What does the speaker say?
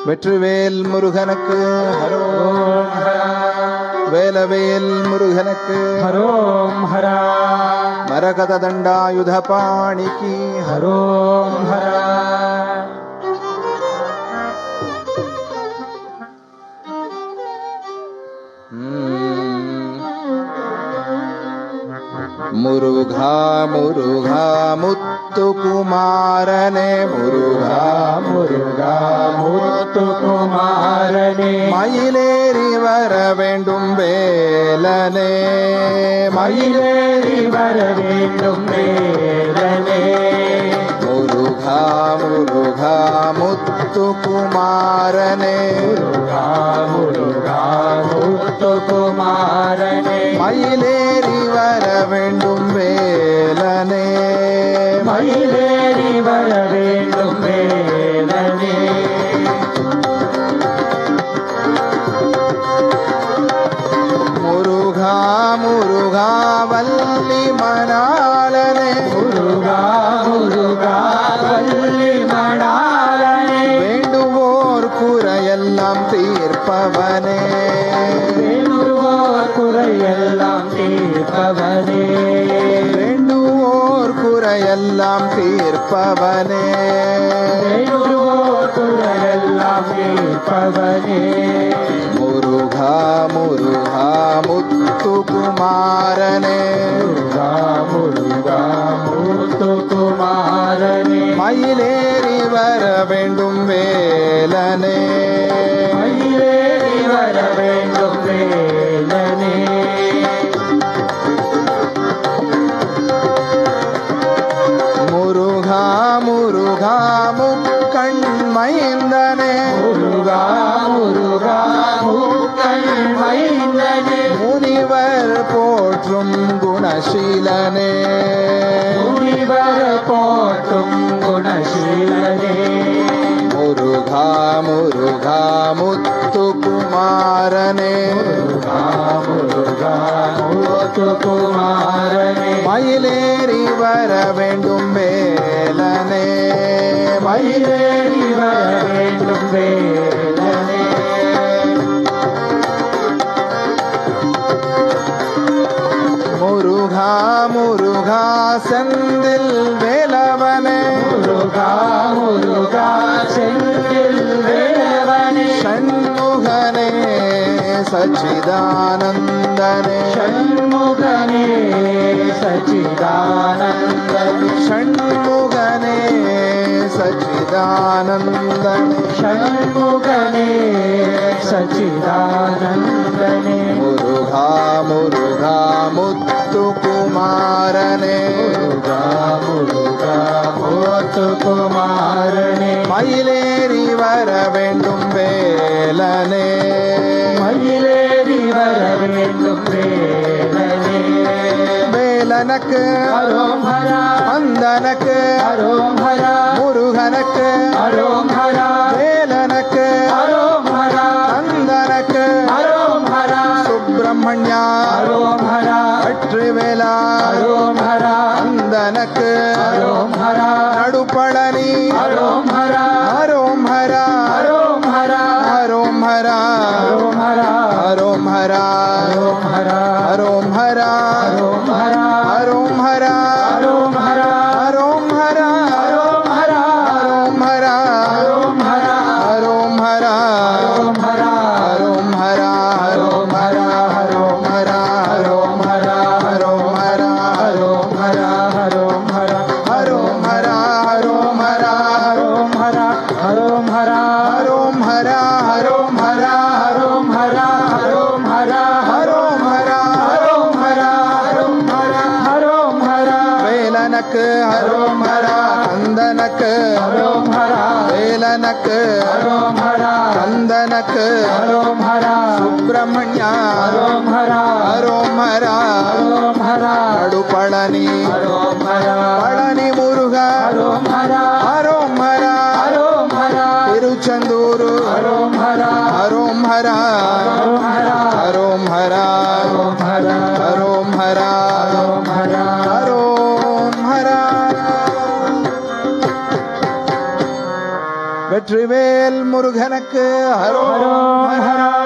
வெற்றிவேல் முருகனுக்கு ஹரோஹரா. வேலவேல் முருகனுக்கு ஹரோஹரா. மரகத தண்டாயுத பாணிக்கு ஹரோஹரா. முருகா முருகா முத்துக்குமாரனே முருகா முருகா முத்துக்குமாரனே மயிலேறி வர வேண்டும் வேலனே மயிலேறி வர வேண்டும் வேலனே முருகா முருகா முத்துக்குமாரனே முருகா முருகா முத்துக்குமாரனே மயிலேறி வர வேண்டும் வேலனே மயிலேறி வர வேண்டும் வேலனே முருகா முருகா வள்ளி மணாளனே முருகா முருகா வள்ளி மணாளனே வேண்டுவோர் குறையெல்லாம் தீர்ப்பவனே வேண்டுவோர் குறையெல்லாம் தீர்ப்பவனே வேண்டுவோர் குறையெல்லாம் தீர்ப்பவனே வேண்டுவோர் குறையெல்லாம் தீர்ப்பவனே முருகா முருகா முத்துக்குமாரனே முருகா முருகா முத்துக்குமாரனே மயிலேறி வர வேண்டும் வேலனே மயிலேறி வர வேண்டும் வேலனே முருகா முருகா முக்கண்மைந்தனே முருகா முருகா முக்கண் மைந்தனே முனிவர் போற்றும் குணசீலனே முனிவர் போற்றும் குணசீலனே முருகா முருகா முத்துக்குமாரனே முருகா முருகா முத்துக்குமாரனே மயிலேறி வர வேண்டும் வேலனே மயிலேறி வர வேண்டும் வேலனே முருகா முருகா செந்தில் வேலவனே முருகா முருகா செந்தில் வேலவனே ஷண்முகனே சச்சிதானந்தனே ஷண்முகனே சச்சிதானந்தனே ஷண்முகனே சச்சிதானந்தனே ஷண்முகனே சச்சிதானந்தனே முருகா முருகா முத்துக்குமாரனே முருகா முருகா முத்துக்குமாரனே மயிலேறி வர வேண்டும் வேலனே மயிலேறி வர வேண்டும் வேலனே வேலனுக்கு ஹரோஹரா அந்தனுக்கு ஹரோஹரா முருகனுக்கு ஹரோஹரா வேலனுக்கு ஹரோஹரா அந்தனுக்கு ஹரோஹரா சுப்பிரமணியா ஹரோஹரா வெற்றிவேலா ஹரோஹரா அந்தனுக்கு ஹரோஹரா நடுப்பழனி ஹரோஹரா ஹரோம் ஹரா ஹரோஹரா ஹரோம் ஹரா ஹரோஹரா ஹரோம் ஹரா ஹரோஹரா ஹரோம் ஹரா ஹரோஹரா ஹரோம் ஹரா ஹரோஹரா ஹரோம் ஹரா ஹரோஹரா ஹரோம் ஹரா ஹரோஹரா ஹரோம் ஹரா ஹரோஹரா ஹரோம் ஹரா ஹரோம் ஹரா ஹரோம் ஹரா ஹரோம் ஹரா ஹரோம் ஹரா ஹரோம் ஹரா ஹரோம் ஹரா ஹரோம் ஹரா ஹரோம் ஹரா ஹரோம் ஹரா ஹரோம் ஹரா ஹரோம் ஹரா ஹரோம் ஹரா ஹரோம் ஹரா ஹரோம் ஹரா ஹரோம் ஹரா ஹரோம் ஹரா ஹரோம் ஹரா ஹரோம் ஹரா வேலனுக்கு ஹரோம் ஹரா கந்தனுக்கு ஹரோம் ஹரா வேலனுக்கு ஹரோம் ஹரா கந்தனுக்கு ஹரோம் ஹரா சுப்பிரமணியா ஹரோம் ஹரா ஹரோம் ஹரா ஹரோம் ஹரா நடுப்பழனி ஹரோம் ஹரா பழனி முருகா ஹரோம் ஹரா ஹரோம் ஹரா ஹரோம் ஹரா திருச்செந்தூரு ஹரோம் ஹரா ஹரோம் ஹரா ஹரோம் ஹரா ஹரோம் ஹரா ஹரோம் ஹரா ஹரோம் ஹரா ஹரோம் ஹரா ஹரோம் ஹரா வெற்றிவேல் முருகனுக்கு ஹரோஹரா